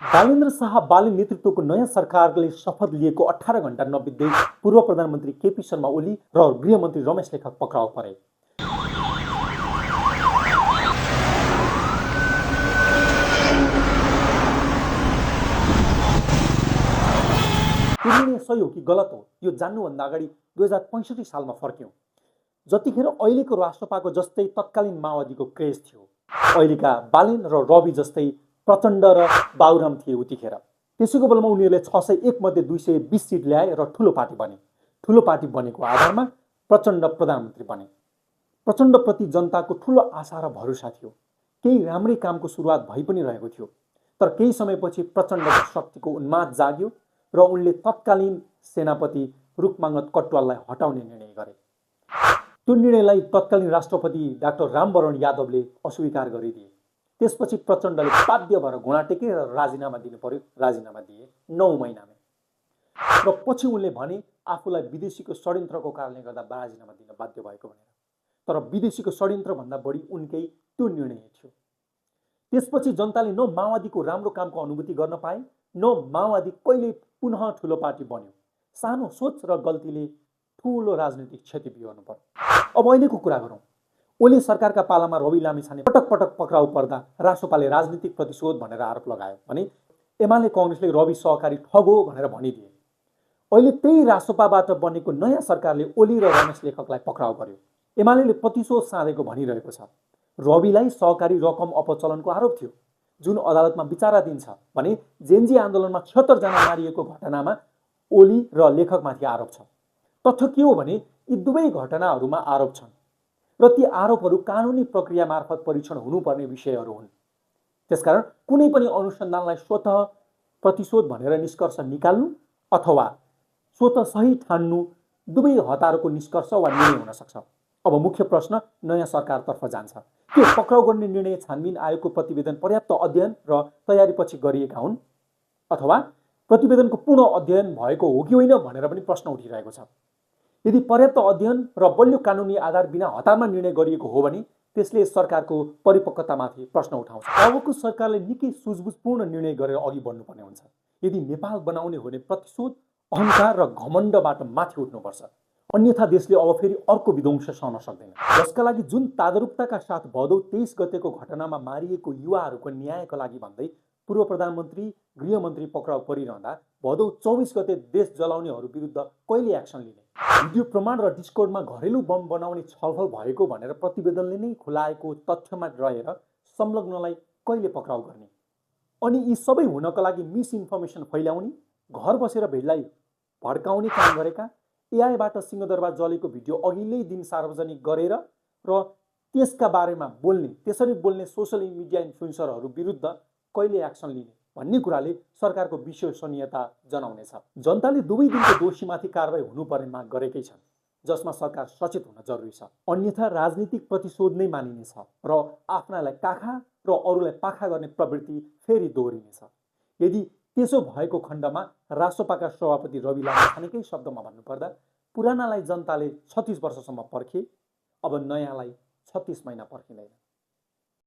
बालेन्द्र शाह बालेन नेतृत्वको नयाँ सरकारले शपथ लिएको 18 घण्टा नबित्दै पूर्व प्रधानमन्त्री केपी शर्मा ओली र गृहमन्त्री रमेश लेखक पक्राउ परे। निर्णय सही हो कि गलत हो यो जान्नुभन्दा अगाडि 2065 सालमा फर्क्यौँ। जतिखेर अहिलेको राष्ट्रपाको जस्तै तत्कालीन माओवादीको क्रेज थियो, अहिलेका बालेन र रवि जस्तै प्रचण्ड र बाबुराम थिए उतिखेर। त्यसैको बलमा उनीहरूले 601 मध्ये 220 सिट ल्याए र ठुलो पार्टी बने। ठुलो पार्टी बनेको आधारमा प्रचण्ड प्रधानमन्त्री बने। प्रचण्डप्रति जनताको ठुलो आशा र भरोसा थियो। केही राम्रै कामको सुरुवात भइ पनि रहेको थियो। तर केही समयपछि प्रचण्डको शक्तिको उन्माद जाग्यो र उनले तत्कालीन सेनापति रुखमांगत कटुवाललाई हटाउने निर्णय गरे। त्यो निर्णयलाई तत्कालीन राष्ट्रपति डाक्टर रामवरण यादवले अस्वीकार गरिदिए। त्यसपछि प्रचण्डले बाध्य भएर घुँडा टेके र राजीनामा दिनु पर्यो। राजीनामा दिए 9 महिनामै। र पछि उनले भने आफूलाई विदेशीको षड्यन्त्रको कारणले गर्दा राजीनामा दिन बाध्य भएको भनेर। तर विदेशीको षड्यन्त्रभन्दा बढी उनकै त्यो निर्णय थियो। त्यसपछि जनताले न माओवादीको राम्रो कामको अनुभूति गर्न पाए, न माओवादी कहिले पुनः ठुलो पार्टी बन्यो। सानो सोच र गल्तीले ठुलो राजनीतिक क्षति बिहोर्नु पर्यो। अब अहिलेको कुरा गरौँ। ओली सरकारका पालामा रवि लामिछाने पटक पटक पक्राउ पर्दा रासोपाले राजनीतिक प्रतिशोध भनेर आरोप लगायो भने एमाले कांग्रेसले रवि सहकारी ठगो भनेर भनिदिए। अहिले त्यही रासोपाबाट बनेको नयाँ सरकारले ओली र रमेश लेखकलाई पक्राउ गर्यो। एमाले प्रतिशोध साधेको भनिरहेको छ। रविलाई सहकारी रकम अपचलनको आरोप थियो, जुन अदालतमा विचाराधीन छ भने जेनजी आन्दोलनमा 76 जना मारिएको घटनामा ओली र लेखकमाथि आरोप छ। तथ्य के हो भने यी दुवै घटनाहरूमा आरोप छन् र ती आरोपहरू कानुनी प्रक्रिया मार्फत परीक्षण हुनुपर्ने विषयहरू हुन्। त्यसकारण कुनै पनि अनुसन्धानलाई स्वतः प्रतिशोध भनेर निष्कर्ष निकाल्नु अथवा स्वतः सही ठान्नु दुवै हतारको निष्कर्ष वा निर्णय हुन सक्छ। अब मुख्य प्रश्न नयाँ सरकारतर्फ जान्छ। के पक्राउ गर्ने निर्णय छानबिन आयोगको प्रतिवेदन पर्याप्त अध्ययन र तयारीपछि गरिएका हुन् अथवा प्रतिवेदनको पूर्ण अध्ययन भएको हो कि होइन भनेर पनि प्रश्न उठिरहेको छ। यदि पर्याप्त अध्ययन र बलियो कानुनी आधार बिना हतारमा निर्णय गरिएको हो भने त्यसले सरकारको परिपक्वतामाथि प्रश्न उठाउँछ। अबको सरकारले निकै सुझबुझपूर्ण निर्णय गरेर अघि बढ्नुपर्ने हुन्छ। यदि नेपाल बनाउने हो भने प्रतिशोध, अहंकार र घमण्डबाट माथि उठ्नुपर्छ। अन्यथा देशले अब फेरि अर्को विध्वंस सहन सक्दैन। जसका लागि जुन तादरुकताका साथ भदौ 23 गतेको घटनामा मारिएको युवाहरूको न्यायको लागि भन्दै पूर्व प्रधानमन्त्री गृहमन्त्री पक्राउ परिरहँदा भदौ 24 गते देश जलाउनेहरू विरुद्ध कहिले एक्सन लिने? भिडियो प्रमाण र डिस्कोर्डमा घरेलु बम बनाउने छलफल भएको भनेर प्रतिवेदनले नै खुलाएको तथ्यमा रहेर संलग्नलाई कहिले पक्राउ गर्ने? अनि यी सबै हुनका लागि मिसइन्फर्मेसन फैलाउने, घर बसेर भिडलाई भड्काउने काम गरेका, एआईबाट सिंहदरबार जलेको भिडियो अघिल्लै दिन सार्वजनिक गरेर र त्यसका बारेमा बोल्ने, त्यसरी बोल्ने सोशल मिडिया इन्फ्लुएन्सरहरू विरुद्ध कहिले एक्सन लिने भन्ने कुराले सरकारको विश्वसनीयता जनाउनेछ। जनताले दुवै दिनको दोषीमाथि कारबाही हुनुपर्ने माग गरेकै छन्, जसमा सरकार सचेत हुन जरुरी छ। अन्यथा राजनीतिक प्रतिशोध नै मानिनेछ र आफ्नालाई काखा र अरूलाई पाखा गर्ने प्रवृत्ति फेरि दोहोरिनेछ। यदि त्यसो भएको खण्डमा रासोपाका सभापति रवि लामिछानेकै शब्दमा भन्नुपर्दा पुरानालाई जनताले 36 वर्षसम्म पर्खे, अब नयाँलाई 36 महिना पर्खिँदैन।